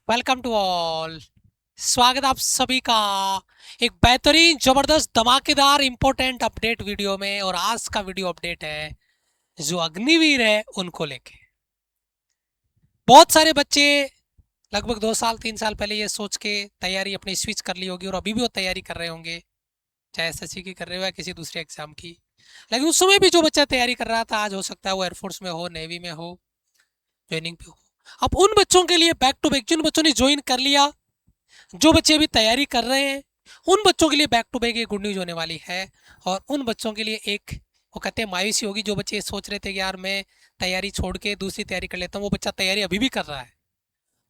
Welcome to all. स्वागत आप सभी का एक बेहतरीन जबरदस्त धमाकेदार इंपॉर्टेंट अपडेट वीडियो में। और आज का वीडियो अपडेट है जो अग्निवीर है उनको लेके। बहुत सारे बच्चे लगभग 2 साल 3 साल पहले ये सोच के तैयारी अपनी स्विच कर ली होगी और अभी भी वो तैयारी कर रहे होंगे, चाहे एसएससी की कर रहे हो या किसी दूसरे एग्जाम की। लेकिन उस समय भी जो बच्चा तैयारी कर रहा था, आज हो सकता है वो एयरफोर्स में हो, नेवी में हो, ज्वाइनिंग पे हो। अब उन बच्चों के लिए बैक टू बैक, जिन बच्चों ने ज्वाइन कर लिया, जो बच्चे अभी तैयारी कर रहे हैं, उन बच्चों के लिए बैक टू बैक एक गुड न्यूज होने वाली है। और उन बच्चों के लिए एक, वो कहते हैं, मायूसी होगी। जो बच्चे सोच रहे थे कि यार मैं तैयारी छोड़ के दूसरी तैयारी कर लेता हूँ, वो बच्चा तैयारी अभी भी कर रहा है।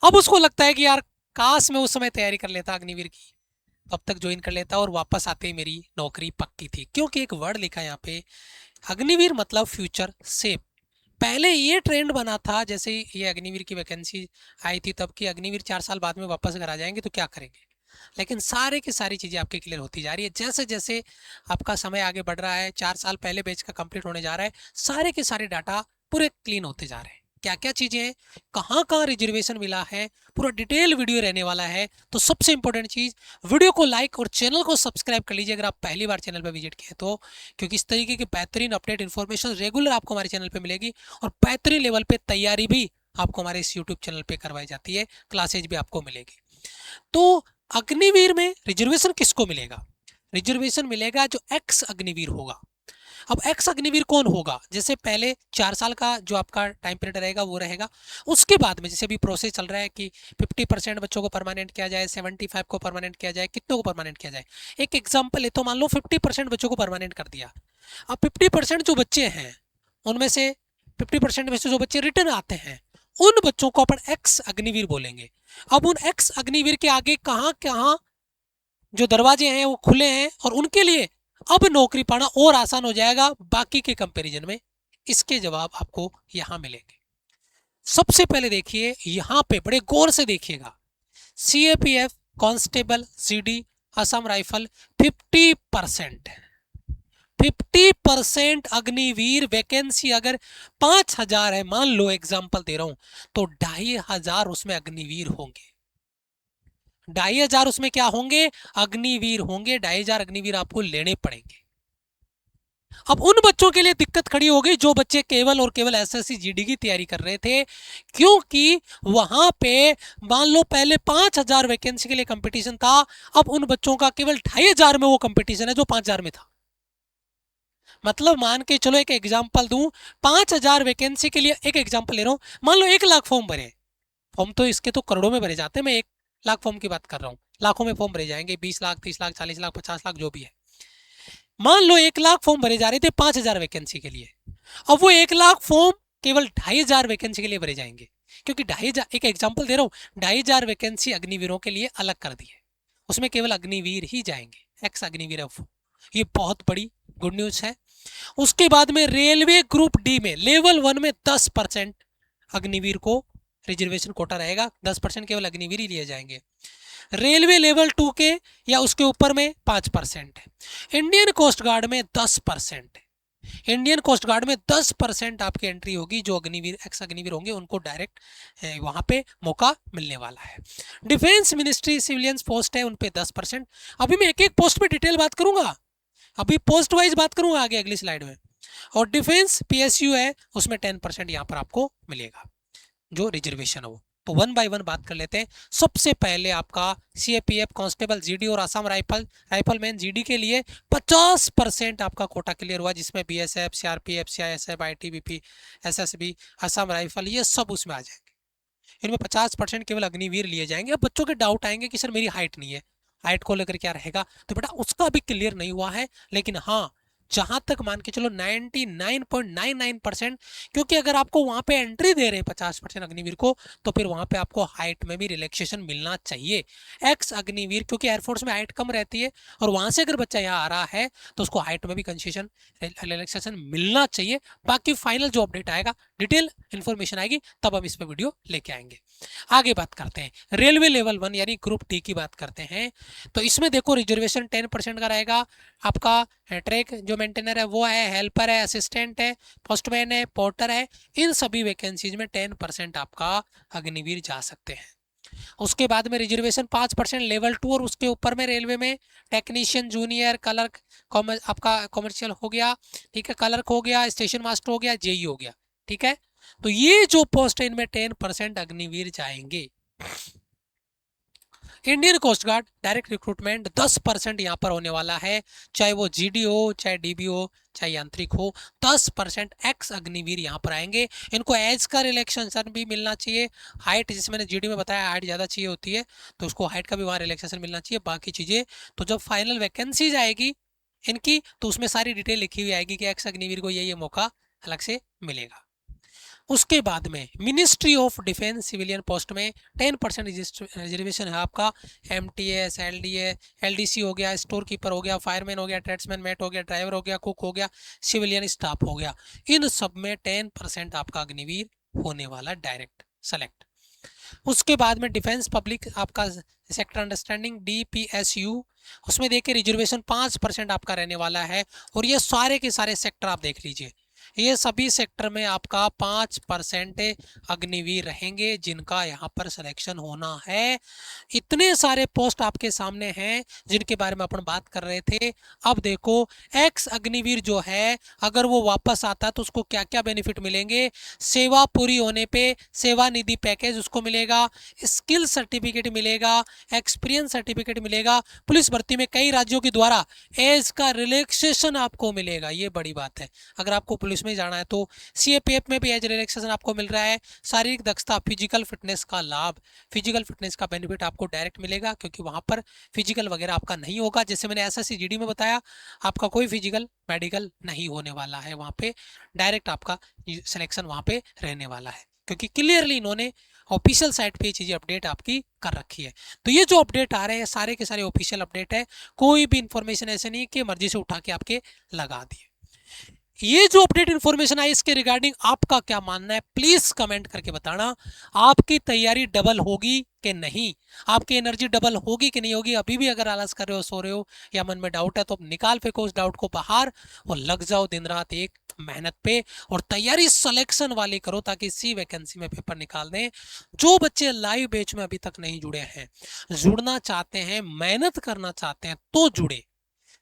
अब उसको लगता है कि यार काश मैं उस समय तैयारी कर लेता अग्निवीर की, तो अब तक ज्वाइन कर लेता और वापस आते ही मेरी नौकरी पक्की थी। क्योंकि एक वर्ड लिखा है यहाँ पे, अग्निवीर मतलब फ्यूचर सेफ। पहले ये ट्रेंड बना था, जैसे ये अग्निवीर की वैकेंसी आई थी तब की, अग्निवीर 4 साल बाद में वापस घर आ जाएंगे तो क्या करेंगे। लेकिन सारे की सारी चीज़ें आपकी क्लियर होती जा रही है जैसे जैसे आपका समय आगे बढ़ रहा है। 4 साल पहले बैच का कंप्लीट होने जा रहा है, सारे के सारे डाटा पूरे क्लीन होते जा रहे हैं। क्या क्या चीज़ें हैं, कहाँ कहाँ रिजर्वेशन मिला है, पूरा डिटेल वीडियो रहने वाला है। तो सबसे इंपॉर्टेंट चीज़, वीडियो को लाइक और चैनल को सब्सक्राइब कर लीजिए अगर आप पहली बार चैनल पर विजिट किए तो। क्योंकि इस तरीके की बेहतरीन अपडेट इन्फॉर्मेशन रेगुलर आपको हमारे चैनल पर मिलेगी। और बेहतरीन लेवल पर तैयारी भी आपको हमारे इस यूट्यूब चैनल पर करवाई जाती है, क्लासेज भी आपको मिलेगी। तो अग्निवीर में रिजर्वेशन किसको मिलेगा? रिजर्वेशन मिलेगा जो एक्स अग्निवीर होगा। अब एक्स अग्निवीर कौन होगा? जैसे पहले 4 साल का जो आपका टाइम पीरियड रहेगा वो रहेगा। उसके बाद में जैसे अभी प्रोसेस चल रहा है कि 50% बच्चों को परमानेंट किया जाए, 75 को परमानेंट किया जाए, कितनों को परमानेंट किया जाए। एक एग्जाम्पल है, तो मान लो 50% बच्चों को परमानेंट कर दिया। अब 50% जो बच्चे हैं उनमें से 50% में से जो बच्चे रिटर्न आते हैं, उन बच्चों को अपन एक्स अग्निवीर बोलेंगे। अब उन एक्स अग्निवीर के आगे कहाँ कहाँ जो दरवाजे हैं वो खुले हैं और उनके लिए अब नौकरी पाना और आसान हो जाएगा बाकी के कंपैरिजन में। इसके जवाब आपको यहां मिलेंगे। सबसे पहले देखिए, यहां पे बड़े गौर से देखिएगा, CAPF constable GD Assam rifle 50%, 50% Agniveer vacancy अगर 5,000 है, मान लो एग्जाम्पल दे रहा हूं, तो 2,500 उसमें अग्निवीर होंगे। 2,500 उसमें क्या होंगे? अग्निवीर होंगे। 2,500 अग्निवीर आपको लेने पड़ेंगे। अब उन बच्चों के लिए दिक्कत खड़ी हो गई जो बच्चे केवल और केवल एसएससी जीडी की तैयारी कर रहे थे। क्योंकि वहां पे मान लो पहले 5,000 वैकेंसी के लिए कंपटीशन था, अब उन बच्चों का केवल 2,500 में वो कंपटीशन है जो 5,000 में था। मतलब मान के चलो, एक एग्जाम्पल दूं, 5,000 वैकेंसी के लिए एक एग्जाम्पल ले रहा हूं। मान लो 1 लाख फॉर्म भरे, फॉर्म तो इसके तो करोड़ों में भरे जाते हैं, मैं 1 लाख फॉर्म की बात कर रहा हूँ। लाखों में फॉर्म भरे जाएंगे, 20 लाख 30 लाख 40 लाख 50 लाख जो भी है। मान लो 1 लाख फॉर्म भरे जा रहे थे 5,000 वैकेंसी के लिए। अब वो 1 लाख फॉर्म केवल 2,500 वैकेंसी के लिए भरे जाएंगे। क्योंकि 2,500, एक एग्जाम्पल दे रहा हूँ, 2,500 वैकेंसी अग्निवीरों के लिए अलग कर दी है, उसमें केवल अग्निवीर ही जाएंगे, एक्स अग्निवीर। ये बहुत बड़ी गुड न्यूज है। उसके बाद में रेलवे ग्रुप डी में लेवल 1 में 10% अग्निवीर को रिजर्वेशन कोटा रहेगा, 10% केवल अग्निवीर ही लिए जाएंगे। रेलवे लेवल 2 के या उसके ऊपर में 5% है। इंडियन कोस्ट गार्ड में 10% है। इंडियन कोस्ट गार्ड में 10% आपकी एंट्री होगी। जो अग्निवीर, एक्स अग्निवीर होंगे, उनको डायरेक्ट वहां पे मौका मिलने वाला है। डिफेंस मिनिस्ट्री सिविलियंस पोस्ट है, उन पे 10%। अभी मैं एक एक पोस्ट पे डिटेल बात करूंगा, अभी पोस्ट वाइज बात करूंगा आगे अगली स्लाइड में। और डिफेंस पीएसयू है, उसमें 10% यहाँ पर आपको मिलेगा जो रिजर्वेशन है वो। तो वन बाय वन बात कर लेते हैं। सबसे पहले आपका सीएपीएफ कांस्टेबल जीडी और असम राइफलमैन जीडी के लिए 50% आपका कोटा क्लियर हुआ, जिसमें BSF, CRPF, CISF, ITBP, SSB, Assam rifle, ये सब उसमें आ जाएंगे। इनमें 50% केवल अग्निवीर लिए जाएंगे। अब बच्चों के डाउट आएंगे कि सर मेरी हाइट नहीं है, हाइट को लेकर क्या रहेगा? तो बेटा उसका भी क्लियर नहीं हुआ है। लेकिन हाँ, जहां तक मान के चलो 99.99%, क्योंकि अगर आपको वहां पे एंट्री दे रहे हैं 50% अग्निवीर को, तो फिर वहां पे आपको हाइट में भी रिलैक्सेशन मिलना चाहिए। एक्स अग्निवीर, क्योंकि एयरफोर्स में हाइट कम रहती है और वहां से अगर बच्चा यहाँ आ रहा है तो उसको हाइट में भी कंसेशन, रिलैक्सेशन मिलना चाहिए। बाकी फाइनल जो अपडेट आएगा, डिटेल इन्फॉर्मेशन आएगी, तब हम इस पर वीडियो लेके आएंगे। आगे बात करते हैं, रेलवे लेवल 1 यानी ग्रुप डी की बात करते हैं। तो इसमें देखो रिजर्वेशन 10% का रहेगा। आपका ट्रैक जो मेंटेनर है वो है, हेल्पर है, असिस्टेंट है, पोस्टमैन है, पोर्टर है। इन सभी वैकेंसीज में 10% आपका अग्निवीर जा सकते हैं। उसके बाद में रिजर्वेशन 5% लेवल 2, और उसके ऊपर में रेलवे में टेक्नीशियन, जूनियर क्लर्क, आपका कॉमर्शियल हो गया, ठीक है, क्लर्क हो गया, स्टेशन मास्टर हो गया, जेई हो गया, ठीक है। तो ये जो पोस्ट है इनमें 10% अग्निवीर जाएंगे। Indian coast guard direct recruitment 10% यहाँ पर होने वाला है, चाहे वो जीडी हो, चाहे डीबी हो, चाहे यांत्रिक हो, 10% एक्स अग्निवीर यहाँ पर आएंगे। इनको एज का रिलैक्सेशन भी मिलना चाहिए। हाइट, जैसे मैंने जीडी में बताया, हाइट ज़्यादा चाहिए होती है, तो उसको हाइट का भी वहाँ रिलैक्सेशन मिलना चाहिए। बाकी चीज़ें तो जब फाइनल वैकेंसीज आएगी इनकी, तो उसमें सारी डिटेल लिखी हुई आएगी कि एक्स अग्निवीर को ये मौका अलग से मिलेगा। उसके बाद में ministry of defence civilian post में 10% रिजर्वेशन है आपका। एमटीएस, एलडीए, एलडीसी हो गया, स्टोर कीपर हो गया, फायरमैन हो गया, ट्रेड्समैन, मेट हो गया, ड्राइवर हो गया, कुक हो गया, सिविलियन स्टाफ हो गया। इन सब में 10% आपका अग्निवीर होने वाला डायरेक्ट सेलेक्ट। उसके बाद में डिफेंस पब्लिक आपका सेक्टर अंडरस्टैंडिंग डीपीएसयू, उसमें देखिए रिजर्वेशन 5% आपका रहने वाला है। और ये सारे के सारे सेक्टर आप देख लीजिए, ये सभी सेक्टर में आपका 5% अग्निवीर रहेंगे जिनका यहाँ पर सिलेक्शन होना है। इतने सारे पोस्ट आपके सामने हैं जिनके बारे में अपन बात कर रहे थे। अब देखो एक्स अग्निवीर जो है, अगर वो वापस आता है तो उसको क्या क्या बेनिफिट मिलेंगे। सेवा पूरी होने पे सेवा निधि पैकेज उसको मिलेगा, स्किल सर्टिफिकेट मिलेगा, एक्सपीरियंस सर्टिफिकेट मिलेगा, पुलिस भर्ती में कई राज्यों के द्वारा एज का रिलैक्सेशन आपको मिलेगा। ये बड़ी बात है, अगर आपको पुलिस में जाना है तो सीएपीएफ में भी एज रिलैक्सेशन आपको मिल रहा है। शारीरिक दक्षता, फिजिकल फिटनेस का लाभ, फिजिकल फिटनेस का बेनिफिट आपको डायरेक्ट मिलेगा, क्योंकि वहां पर फिजिकल वगैरह आपका नहीं होगा। जैसे मैंने एसएससी जीडी में बताया, आपका कोई फिजिकल मेडिकल नहीं होने वाला है वहां पे, डायरेक्ट आपका सिलेक्शन वहां पे रहने वाला है, क्योंकि क्लियरली इन्होंने ऑफिशियल साइट पे चीजें अपडेट आपकी कर रखी है। तो ये जो अपडेट आ रहे हैं सारे के सारे ऑफिशियल अपडेट है, कोई भी इंफॉर्मेशन ऐसे नहीं कि मर्जी से उठा के आपके लगा दिए। ये जो अपडेट इन्फॉर्मेशन आई इसके रिगार्डिंग आपका क्या मानना है, प्लीज कमेंट करके बताना। आपकी तैयारी डबल होगी कि नहीं, आपकी एनर्जी डबल होगी कि नहीं होगी। अभी भी अगर आलस कर रहे हो, सो रहे हो, या मन में डाउट है, तो निकाल फेंको उस डाउट को बाहर और लग जाओ दिन रात एक मेहनत पे, और तैयारी सिलेक्शन वाली करो, ताकि इसी वैकेंसी में पेपर निकाल दें। जो बच्चे लाइव बैच में अभी तक नहीं जुड़े हैं, जुड़ना चाहते हैं, मेहनत करना चाहते हैं, तो जुड़े,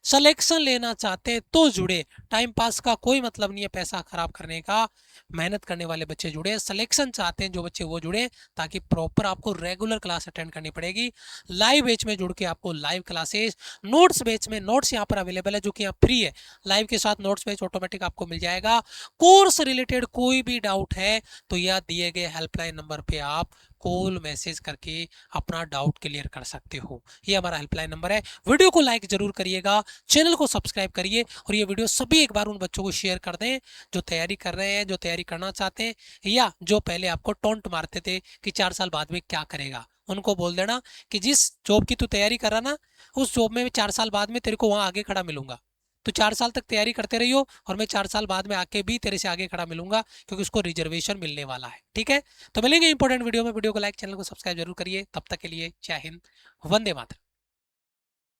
सिलेक्शन लेना चाहते हैं तो जुड़े। टाइम पास का कोई मतलब नहीं है, पैसा खराब करने का। मेहनत करने वाले बच्चे जुड़े, सिलेक्शन चाहते हैं जो बच्चे वो जुड़े, ताकि प्रॉपर आपको रेगुलर क्लास अटेंड करनी पड़ेगी। लाइव बैच में जुड़ के आपको लाइव क्लासेस, नोट्स बैच में नोट्स यहाँ पर अवेलेबल है, जो कि यहाँ फ्री है। लाइव के साथ नोट्स बैच ऑटोमेटिक आपको मिल जाएगा। कोर्स रिलेटेड कोई भी डाउट है तो यह दिए गए हेल्पलाइन नंबर पे आप कॉल मैसेज करके अपना डाउट क्लियर कर सकते हो। ये हमारा हेल्पलाइन नंबर है। वीडियो को लाइक जरूर करिएगा, चैनल को सब्सक्राइब करिए, और ये वीडियो सभी एक बार उन बच्चों को शेयर कर दें जो तैयारी कर रहे हैं, जो तैयारी करना चाहते हैं, या जो पहले आपको टोंट मारते थे कि 4 साल बाद में क्या करेगा। उनको बोल देना कि जिस जॉब की तू तैयारी कर रहा ना, उस जॉब में 4 साल बाद में तेरे को वहां आगे खड़ा मिलूंगा। तो 4 साल तक तैयारी करते रहियो, और मैं 4 साल बाद में आके भी तेरे से आगे खड़ा मिलूंगा, क्योंकि उसको रिजर्वेशन मिलने वाला है। ठीक है, तो मिलेंगे इंपॉर्टेंट वीडियो में। वीडियो को लाइक, चैनल को सब्सक्राइब जरूर करिए। तब तक के लिए जय हिंद, वंदे मातरम।